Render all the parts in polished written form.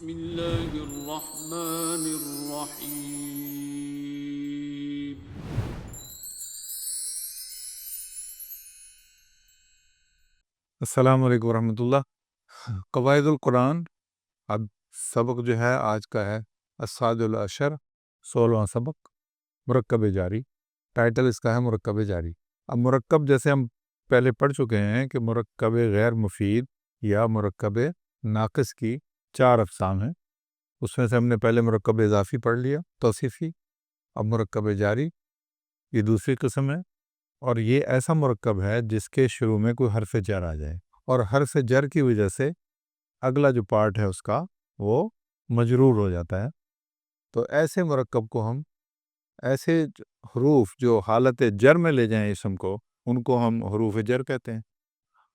بسم اللہ الرحمن الرحیم۔ السلام علیکم ورحمۃ اللہ۔ قواعد القرآن اب سبق جو ہے آج کا ہے الصاد العشر، 16واں سبق، مرکب جاری۔ ٹائٹل اس کا ہے مرکب جاری۔ اب مرکب جیسے ہم پہلے پڑھ چکے ہیں کہ مرکب غیر مفید یا مرکب ناقص کی 4 اقسام ہیں۔ اس میں سے ہم نے پہلے مرکب اضافی پڑھ لیا، توصیفی۔ اب مرکب جاری یہ دوسری قسم ہے، اور یہ ایسا مرکب ہے جس کے شروع میں کوئی حرف جر آ جائے، اور حرف جر کی وجہ سے اگلا جو پارٹ ہے اس کا وہ مجرور ہو جاتا ہے۔ تو ایسے مرکب کو ہم، ایسے حروف جو حالت جر میں لے جائیں اسم کو، ان کو ہم حروف جر کہتے ہیں،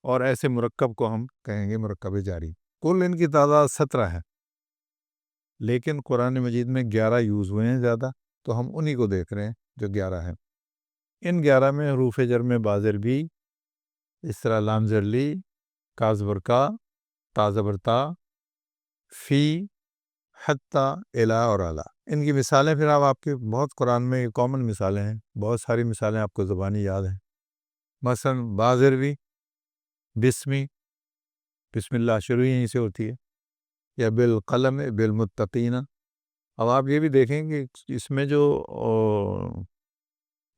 اور ایسے مرکب کو ہم کہیں گے مرکب جاری۔ کل ان کی تعداد 17 ہے، لیکن قرآن مجید میں 11 یوز ہوئے ہیں زیادہ، تو ہم انہی کو دیکھ رہے ہیں جو 11 ہیں۔ ان 11 میں حروف جر میں بازر بھی، اس طرح لام زر لی، کا زبر کا، تا زبر تا، فی، حتی، الا اور اعلیٰ۔ ان کی مثالیں پھر آپ کے بہت قرآن میں کامن مثالیں ہیں، بہت ساری مثالیں آپ کو زبانی یاد ہیں۔ مثلا بازر بھی، بسمی، بسم اللہ شروع یہیں سے ہوتی ہے، یا بالقلم، بالمتقین۔ اب آپ یہ بھی دیکھیں کہ اس میں جو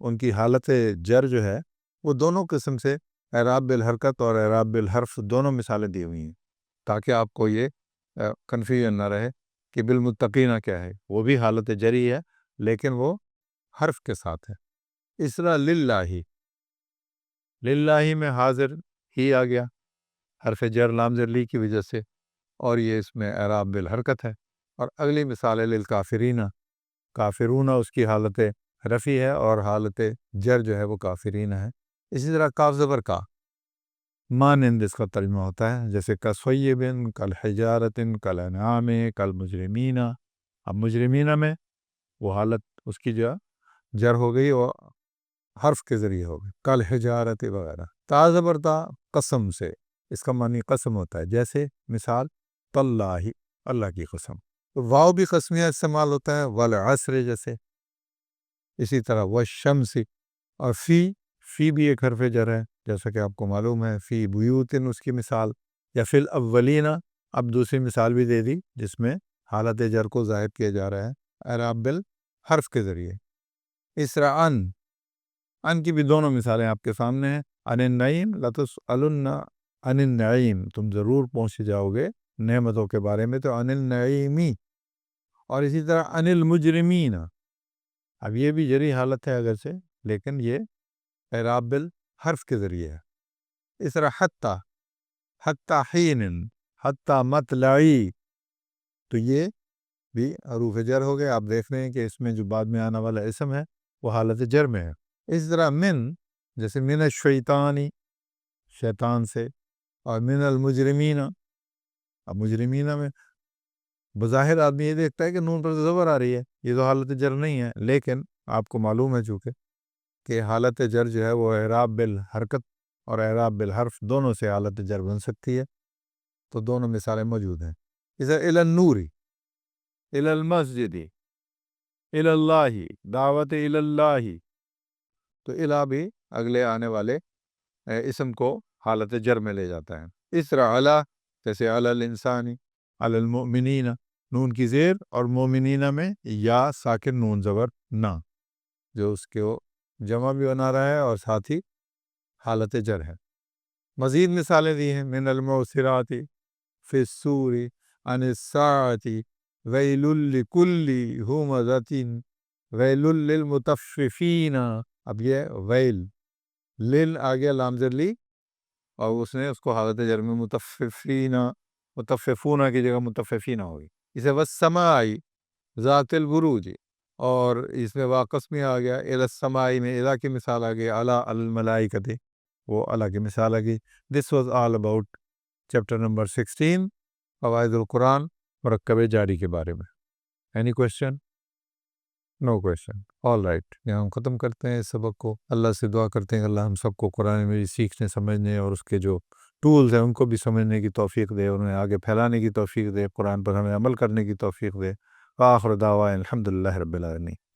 ان کی حالت جر جو ہے وہ دونوں قسم سے اعراب بالحرکت اور اعراب بالحرف دونوں مثالیں دی ہوئی ہیں، تاکہ آپ کو یہ کنفیوژن نہ رہے کہ بالمتقین کیا ہے۔ وہ بھی حالت جری ہے لیکن وہ حرف کے ساتھ ہے۔ اس طرح للہ، للہ میں حاضر ہی آ گیا حرف جر لام زر لی کی وجہ سے، اور یہ اس میں اعراب بالحرکت ہے۔ اور اگلی مثال ہے للکافرین، کافرون اس کی حالت رفی ہے اور حالت جر جو ہے وہ کافرین ہے۔ اسی طرح کاف زبر کا مانند اس کا ترجمہ ہوتا ہے، جیسے کصیب، کالحجارۃ، کالانعام، کالمجرمین۔ اب مجرمین میں وہ حالت اس کی جو جر ہو گئی اور حرف کے ذریعے ہو گئی، کالحجارۃ وغیرہ۔ تا زبر تا قسم سے، اس کا معنی قسم ہوتا ہے، جیسے مثال تاللہ، اللہ کی قسم۔ واو بھی قسمیہ استعمال ہوتا ہے، والعصر جیسے۔ اسی طرح والشمس، اور فی بھی ایک حرف جر ہے، جیسا کہ آپ کو معلوم ہے، فی بیوتن اس کی مثال، یا فی الاولین۔ اب دوسری مثال بھی دے دی جس میں حالت جر کو ظاہر کیا جا رہا ہے اعراب بالحرف کے ذریعے۔ اس طرح ان کی بھی دونوں مثالیں آپ کے سامنے ہیں۔ ان النعیم لتسألن عن النعیم، تم ضرور پہنچ جاؤ گے نعمتوں کے بارے میں، تو ان النعیمی۔ اور اسی طرح ان المجرمین، اب یہ بھی جری حالت ہے اگرچہ، لیکن یہ اعراب بالحرف کے ذریعے ہے۔ اس طرح حتی حین، حتی مطلعی، تو یہ بھی حروف جر ہو گئے۔ آپ دیکھ رہے ہیں کہ اس میں جو بعد میں آنے والا اسم ہے وہ حالت جر میں ہے۔ اس طرح من، جیسے من الشیطانی، شیطان سے، اور من المجرمین۔ اب مجرمین میں بظاہر آدمی یہ دیکھتا ہے کہ نون پر زبر آ رہی ہے، یہ تو حالت جر نہیں ہے، لیکن آپ کو معلوم ہے چونکہ کہ حالت جر جو ہے وہ اعراب بالحرکت اور اعراب بالحرف دونوں سے حالت جر بن سکتی ہے، تو دونوں مثالیں موجود ہیں۔ اذا الی النور، الی المسجد، الی اللہ، دعوت الی اللہ، تو الی بھی اگلے آنے والے اسم کو حالت جر میں لے جاتا ہے۔ اس طرح علی، جیسے علی الانسان، علی المؤمنین، نون کی زیر، اور مومنین میں یا ساکن نون زبر نہ، جو اس کے جمع بھی بنا رہا ہے اور ساتھ ہی حالت جر ہے۔ مزید مثالیں دی ہیں، من المعصرات، فی السور، عن الساعۃ، ویل لکل ہمزۃ، ویل للمطففین۔ اب یہ ویل، لل آگیا لام زر لی، اور اس نے اس کو حالت جر میں مطففین، مطففون کی جگہ مطففین ہوگی۔ اسے والسماء ذات البروج، اور اس میں واقس میں آ گیا الی السماء میں الی کی مثال آ گئی، اعلیٰ الملائکۃ، وہ اللہ کی مثال آ گئی۔ This was all about chapter number 16، قواعد القرآن، مرکب جاری کے بارے میں۔ Any question? No question, all right. یہاں ہم ختم کرتے ہیں اس سبق کو۔ اللہ سے دعا کرتے ہیں کہ اللہ ہم سب کو قرآن میں سیکھنے، سمجھنے اور اس کے جو ٹولز ہیں ان کو بھی سمجھنے کی توفیق دے، انہیں آگے پھیلانے کی توفیق دے، قرآن پر ہمیں عمل کرنے کی توفیق دے۔ وآخر دعوانا الحمدللہ رب العالمین۔